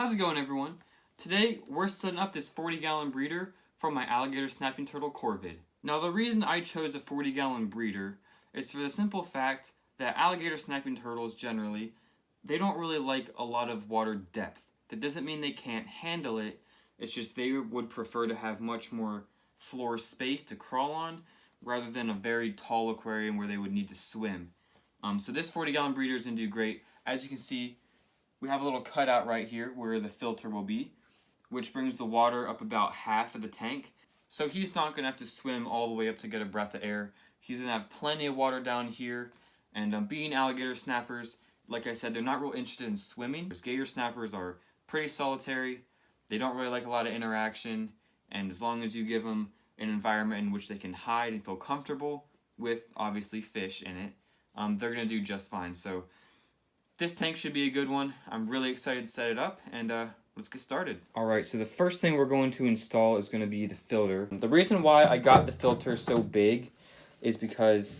How's it going, everyone? Today we're setting up this 40-gallon breeder for my alligator snapping turtle Corvid. Now the reason I chose a 40-gallon breeder is for the simple fact that alligator snapping turtles generally, they don't really like a lot of water depth. That doesn't mean they can't handle it, it's just they would prefer to have much more floor space to crawl on rather than a very tall aquarium where they would need to swim. So this 40-gallon breeder is going to do great. As you can see, we have a little cutout right here where the filter will be, which brings the water up about half of the tank. So he's not going to have to swim all the way up to get a breath of air. He's going to have plenty of water down here. And being alligator snappers, like I said, they're not real interested in swimming. Gator snappers are pretty solitary. They don't really like a lot of interaction. And as long as you give them an environment in which they can hide and feel comfortable with, obviously, fish in it, they're going to do just fine. So this tank should be a good one. I'm really excited to set it up, and let's get started. Alright, so the first thing we're going to install is going to be the filter. The reason why I got the filter so big is because,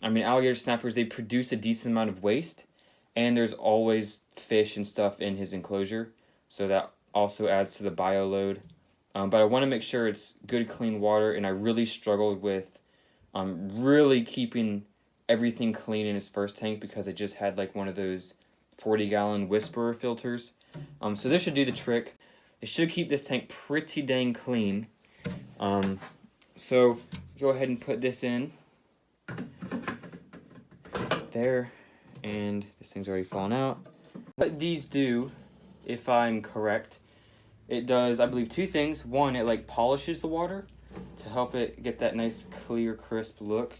alligator snappers, they produce a decent amount of waste, and there's always fish and stuff in his enclosure, so that also adds to the bio load. But I want to make sure it's good, clean water, and I really struggled with really keeping everything clean in his first tank because I just had like one of those 40-gallon whisperer filters. So this should do the trick. It should keep this tank pretty dang clean. So go ahead and put this in there, and this thing's already fallen out. What these do, if I'm correct, it does, I believe, two things. One, it like polishes the water to help it get that nice clear, crisp look.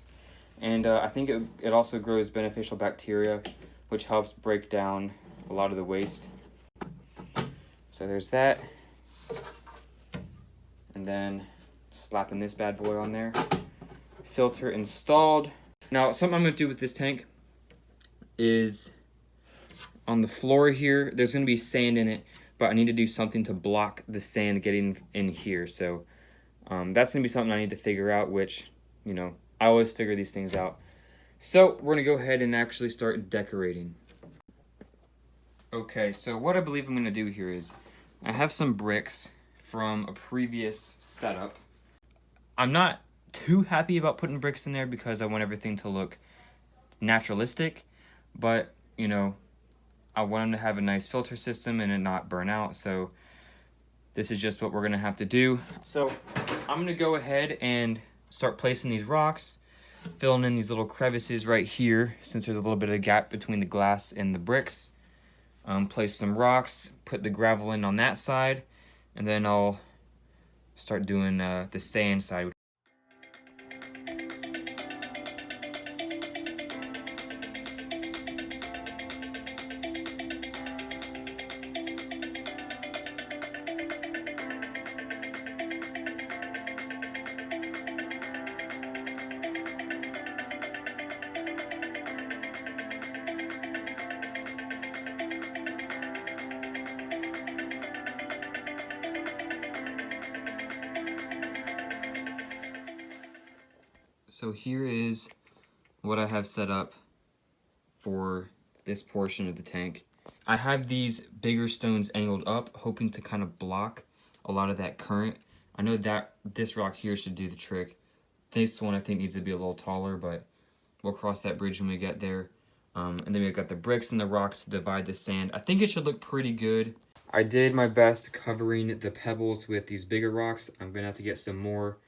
And I think it also grows beneficial bacteria, which helps break down a lot of the waste. So there's that. And then slapping this bad boy on there. Filter installed. Now, something I'm going to do with this tank is on the floor here, there's going to be sand in it, but I need to do something to block the sand getting in here. So that's going to be something I need to figure out, which, I always figure these things out. So we're going to go ahead and actually start decorating. Okay, so what I believe I'm going to do here is I have some bricks from a previous setup. I'm not too happy about putting bricks in there because I want everything to look naturalistic, but, I want them to have a nice filter system and it not burn out, so this is just what we're going to have to do. So I'm going to go ahead and start placing these rocks, filling in these little crevices right here since there's a little bit of a gap between the glass and the bricks. Place some rocks, put the gravel in on that side, and then I'll start doing the sand side. So here is what I have set up for this portion of the tank. I have these bigger stones angled up, hoping to kind of block a lot of that current. I know that this rock here should do the trick. This one I think needs to be a little taller, but we'll cross that bridge when we get there. And then we've got the bricks and the rocks to divide the sand. I think it should look pretty good. I did my best covering the pebbles with these bigger rocks. I'm gonna have to get some more.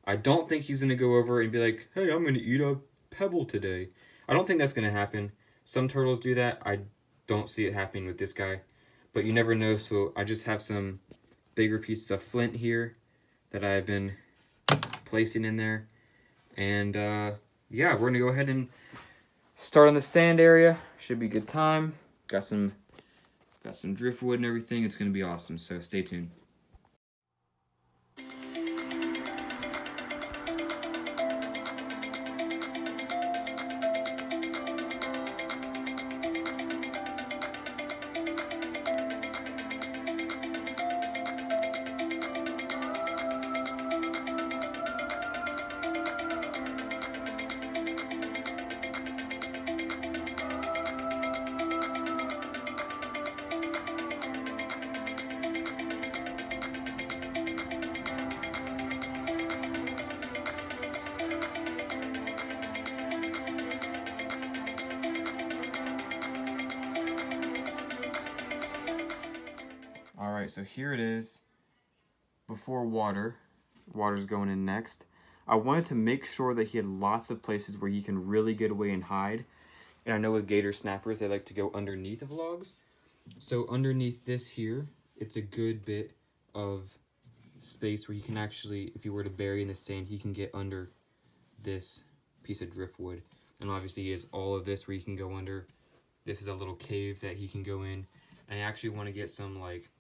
I don't think he's going to go over and be like, hey, I'm going to eat a pebble today. I don't think that's going to happen. Some turtles do that. I don't see it happening with this guy. But you never know, so I just have some bigger pieces of flint here that I've been placing in there. And yeah, we're going to go ahead and start on the sand area. Should be a good time. Got some driftwood and everything. It's going to be awesome, so stay tuned. Alright, so here it is before water. Water's going in next. I wanted to make sure that he had lots of places where he can really get away and hide. And I know with gator snappers, they like to go underneath of logs. So underneath this here, it's a good bit of space where he can actually, if he were to bury in the sand, he can get under this piece of driftwood. And obviously he has all of this where he can go under. This is a little cave that he can go in. And I actually want to get some like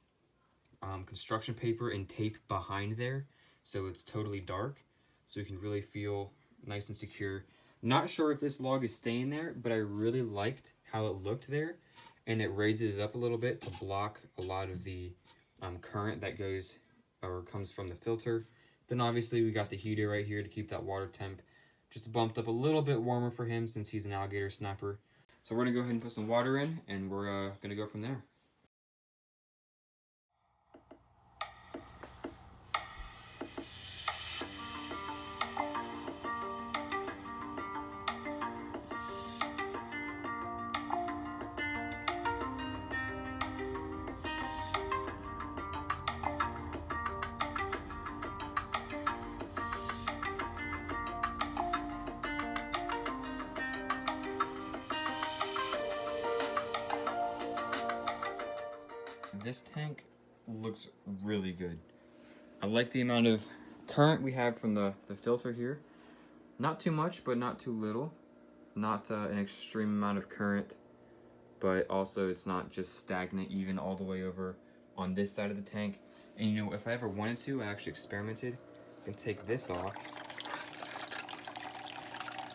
construction paper and tape behind there so it's totally dark, so you can really feel nice and secure. Not sure if this log is staying there, but I really liked how it looked there, and it raises it up a little bit to block a lot of the current that goes or comes from the filter. Then obviously we got the heater right here to keep that water temp just bumped up a little bit warmer for him since he's an alligator snapper. So we're gonna go ahead and put some water in, and we're gonna go from there. This tank looks really good. I like the amount of current we have from the filter here. Not too much, but not too little. Not an extreme amount of current, but also it's not just stagnant even all the way over on this side of the tank. And you know, if I ever wanted to, I actually experimented. I can take this off,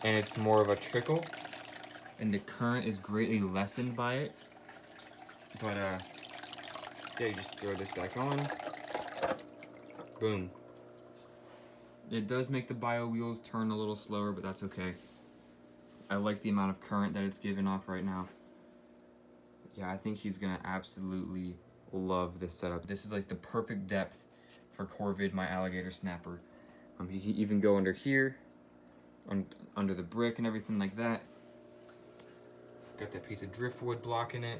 and it's more of a trickle, and the current is greatly lessened by it. But yeah, you just throw this back on. Boom. It does make the bio wheels turn a little slower, but that's okay. I like the amount of current that it's giving off right now. Yeah, I think he's gonna absolutely love this setup. This is like the perfect depth for Corvid, my alligator snapper. He can even go under here, under the brick and everything like that. Got that piece of driftwood blocking it.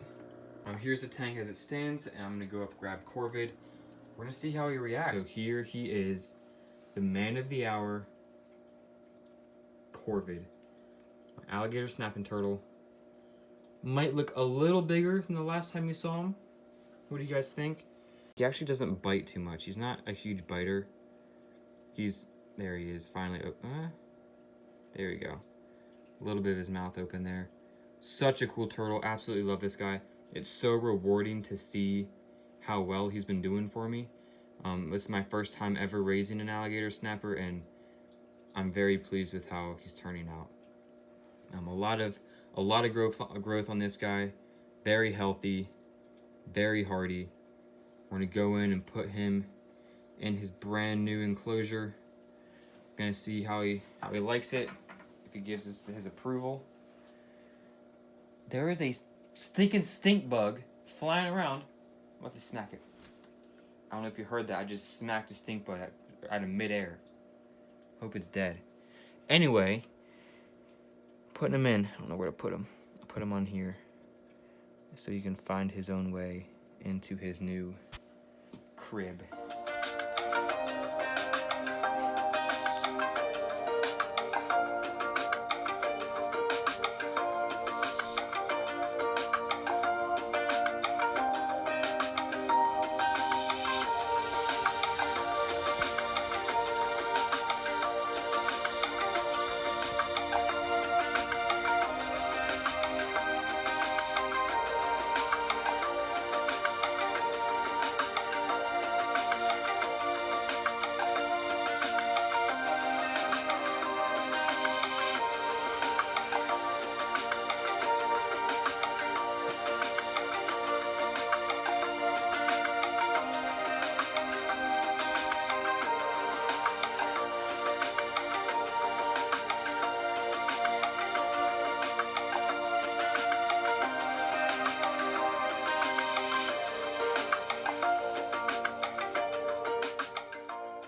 Here's the tank as it stands, and I'm gonna go up grab Corvid. We're gonna see how he reacts. So here he is, the man of the hour, Corvid. My alligator snapping turtle. Might look a little bigger than the last time you saw him. What do you guys think? He actually doesn't bite too much. He's not a huge biter. There he is, finally. There we go. A little bit of his mouth open there. Such a cool turtle, absolutely love this guy. It's so rewarding to see how well he's been doing for me. This is my first time ever raising an alligator snapper, and I'm very pleased with how he's turning out. A lot of growth on this guy. Very healthy, very hardy. We're gonna go in and put him in his brand new enclosure. Gonna see how he likes it, if he gives us his approval. There is a stinking stink bug flying around. I'm about to smack it. I don't know if you heard that. I just smacked a stink bug out of midair. Hope it's dead. Anyway, putting him in. I don't know where to put him. I'll put him on here so he can find his own way into his new crib.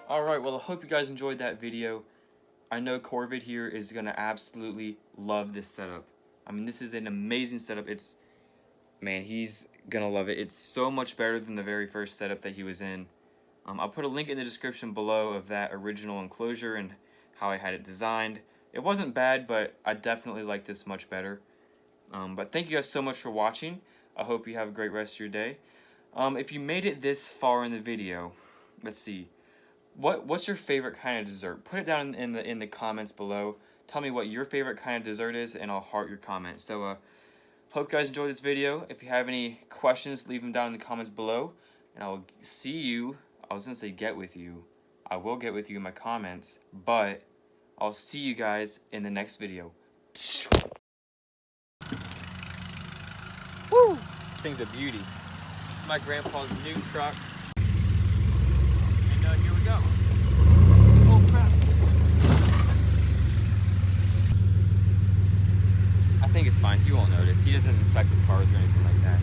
Alright, well I hope you guys enjoyed that video. I know Corvid here is going to absolutely love this setup. I mean, this is an amazing setup. man, he's gonna love it. It's so much better than the very first setup that he was in. I'll put a link in the description below of that original enclosure and how I had it designed. It wasn't bad, but I definitely like this much better. But thank you guys so much for watching. I hope you have a great rest of your day. If you made it this far in the video, let's see. What's your favorite kind of dessert? Put it down in the comments below. Tell me what your favorite kind of dessert is, and I'll heart your comment. So, hope you guys enjoyed this video. If you have any questions, leave them down in the comments below. And I will see you. I was going to say get with you. I will get with you in my comments. But I'll see you guys in the next video. Woo! This thing's a beauty. This is my grandpa's new truck. And here we go. Oh crap. I think it's fine. He won't notice. He doesn't inspect his cars or anything like that.